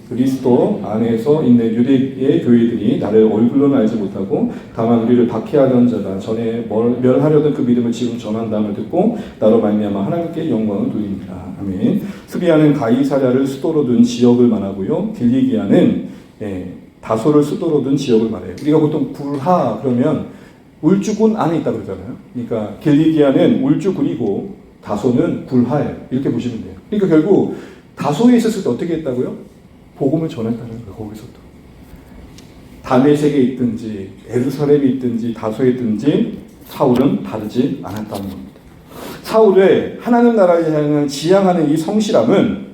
그리스도 안에서 있는 유대의 교회들이 나를 얼굴로는 알지 못하고 다만 우리를 박해하던 자다. 전에 멸하려던 그 믿음을 지금 전한다음을 듣고 나로 말미암아 하나님께 영광을 돌립니다. 아멘. 수리아는 가이사랴를 수도로 둔 지역을 말하고요. 빌리기아는 다소를 수도로 둔 지역을 말해요. 우리가 보통 불하 그러면 울주군 안에 있다 그러잖아요. 그러니까 빌리기아는 울주군이고 다소는 불하예요. 이렇게 보시면 돼요. 그러니까 결국 다소에 있었을 때 어떻게 했다고요? 복음을 전했다는 거예요. 거기서도 다메섹에 있든지 예루살렘에 있든지 다소에 있든지 사울은 다르지 않았다는 겁니다. 사울의 하나님 나라를 향한 지향하는 이 성실함은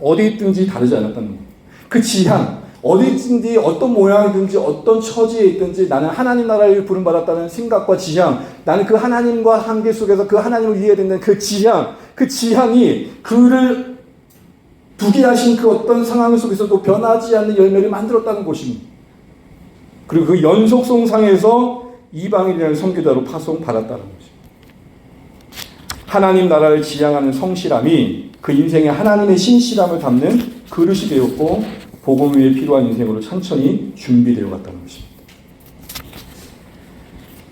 어디 있든지 다르지 않았다는 겁니다. 그 지향, 어디 있든지 어떤 모양이든지 어떤 처지에 있든지 나는 하나님 나라를 부름받았다는 생각과 지향, 나는 그 하나님과 관계 속에서 그 하나님을 이해해야 된다는 그 지향이 그를 두게 하신 그 어떤 상황 속에서도 변하지 않는 열매를 만들었다는 것입니다. 그리고 그 연속성상에서 이방인이라는 선교자로 파송받았다는 것입니다. 하나님 나라를 지향하는 성실함이 그 인생에 하나님의 신실함을 담는 그릇이 되었고 복음 위에 필요한 인생으로 천천히 준비되어 갔다는 것입니다.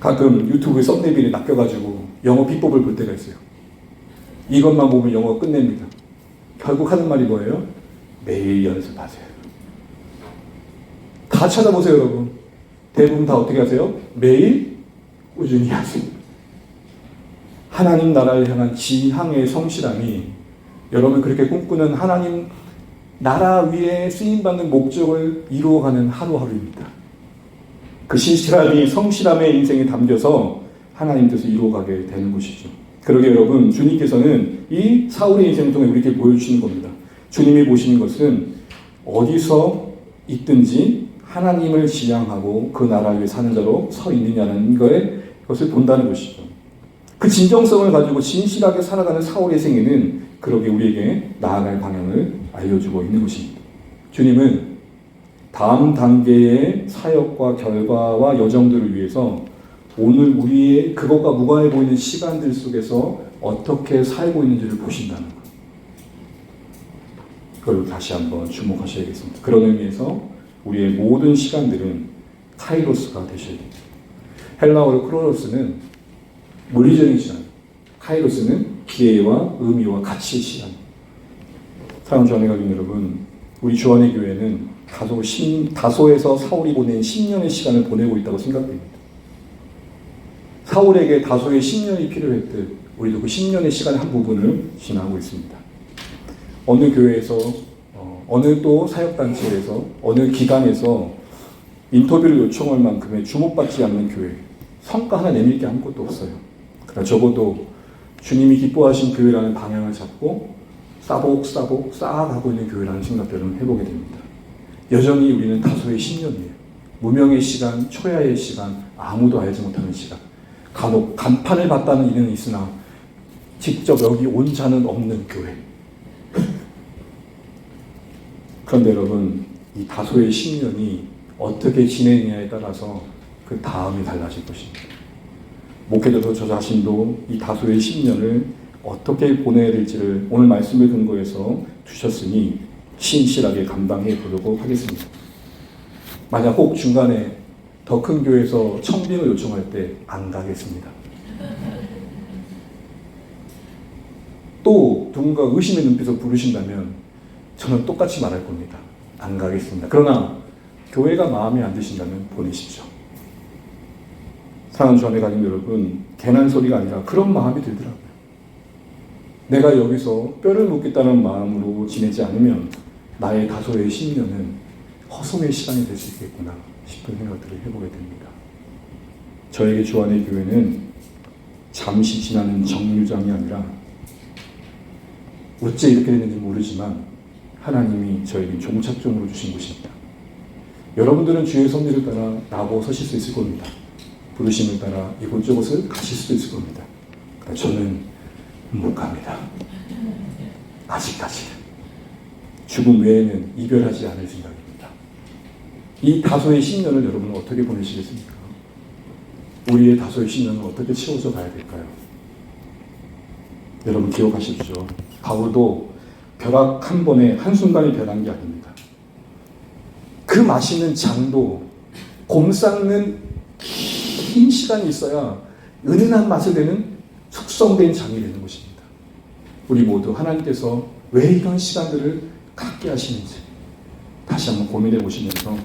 가끔 유튜브에 썸네일을 낚여가지고 영어 비법을 볼 때가 있어요. 이것만 보면 영어가 끝냅니다. 결국 하는 말이 뭐예요? 매일 연습하세요. 다 찾아보세요, 여러분. 대부분 다 어떻게 하세요? 매일 꾸준히 하세요. 하나님 나라를 향한 지향의 성실함이 여러분 그렇게 꿈꾸는 하나님 나라 위에 쓰임받는 목적을 이루어가는 하루하루입니다. 그 신실함이 성실함의 인생에 담겨서 하나님 뜻을 이루어가게 되는 것이죠. 그러게 여러분, 주님께서는 이 사울의 인생을 통해 우리에게 보여주시는 겁니다. 주님이 보시는 것은 어디서 있든지 하나님을 지향하고 그 나라 위에 사는 자로 서 있느냐는 것을 본다는 것이죠. 그 진정성을 가지고 진실하게 살아가는 사울의 생애는 그렇게 우리에게 나아갈 방향을 알려주고 있는 것입니다. 주님은 다음 단계의 사역과 결과와 여정들을 위해서 오늘 우리의 그것과 무관해 보이는 시간들 속에서 어떻게 살고 있는지를 보신다는 것. 그걸 다시 한번 주목하셔야겠습니다. 그런 의미에서 우리의 모든 시간들은 카이로스가 되셔야 됩니다. 헬라어로 크로노스는 물리적인 시간, 카이로스는 기회와 의미와 가치의 시간. 사랑하는 주안의 가족 여러분, 우리 주안의 교회는 다소에서 사울이 보낸 10년의 시간을 보내고 있다고 생각됩니다. 사울에게 다소의 10년이 필요했듯 우리도 그 10년의 시간의 한 부분을 지나고 있습니다. 어느 교회에서, 어느 또 사역단체에서, 어느 기관에서 인터뷰를 요청할 만큼의 주목받지 않는 교회, 성과 하나 내밀 게 아무것도 없어요. 그러나 적어도 주님이 기뻐하신 교회라는 방향을 잡고 싸복싸복 쌓아가고 있는 교회라는 생각들을 해보게 됩니다. 여전히 우리는 다소의 10년이에요. 무명의 시간, 초야의 시간, 아무도 알지 못하는 시간. 간혹 간판을 봤다는 이는 있으나 직접 여기 온 자는 없는 교회. 그런데 여러분, 이 다소의 10년이 어떻게 지내느냐에 따라서 그 다음이 달라질 것입니다. 목회자도 저 자신도 이 다소의 10년을 어떻게 보내야 될지를 오늘 말씀을 근거해서 주셨으니 신실하게 감당해 보도록 하겠습니다. 만약 혹 중간에 더 큰 교회에서 청빙을 요청할 때 안 가겠습니다. 또 누군가 의심의 눈빛으로 부르신다면 저는 똑같이 말할 겁니다. 안 가겠습니다. 그러나 교회가 마음에 안 드신다면 보내십시오. 사랑하는 주안의 가족 여러분, 괜한 소리가 아니라 그런 마음이 들더라고요. 내가 여기서 뼈를 묻겠다는 마음으로 지내지 않으면 나의 다소의 10년은 허송의 시간이 될 수 있겠구나 싶은 생각들을 해보게 됩니다. 저에게 주안의 교회는 잠시 지나는 정류장이 아니라 어째 이렇게 됐는지 모르지만 하나님이 저에게 종착점으로 주신 곳입니다. 여러분들은 주의 섭리를 따라 나고 서실 수 있을 겁니다. 부르심을 따라 이곳저곳을 가실 수도 있을 겁니다. 그러나 저는 못 갑니다. 아직까지는. 죽음 외에는 이별하지 않을 생각입니다. 이 다소의 10년을 여러분은 어떻게 보내시겠습니까? 우리의 다소의 10년은 어떻게 채워져 가야 될까요? 여러분 기억하십시오. 바울도 벼락 한 번에 한순간에 변한 게 아닙니다. 그 맛있는 장도 곰 삶는 긴 시간이 있어야 은은한 맛을 내는 숙성된 장이 되는 것입니다. 우리 모두 하나님께서 왜 이런 시간들을 갖게 하시는지 다시 한번 고민해 보시면서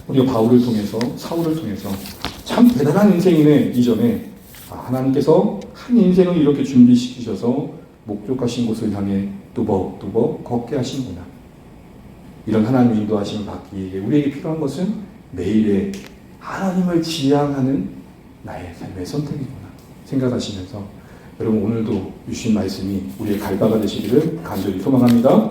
우리가 바울을 통해서 사울을 통해서 참 대단한 인생이네 이전에 하나님께서 한 인생을 이렇게 준비시키셔서 목적하신 곳을 향해 뚜벅뚜벅 걷게 하시는구나. 이런 하나님의 인도하심을 받기 위해 우리에게 필요한 것은 매일의 하나님을 지향하는 나의 삶의 선택이구나 생각하시면서 여러분 오늘도 주신 말씀이 우리의 갈바가 되시기를 간절히 소망합니다.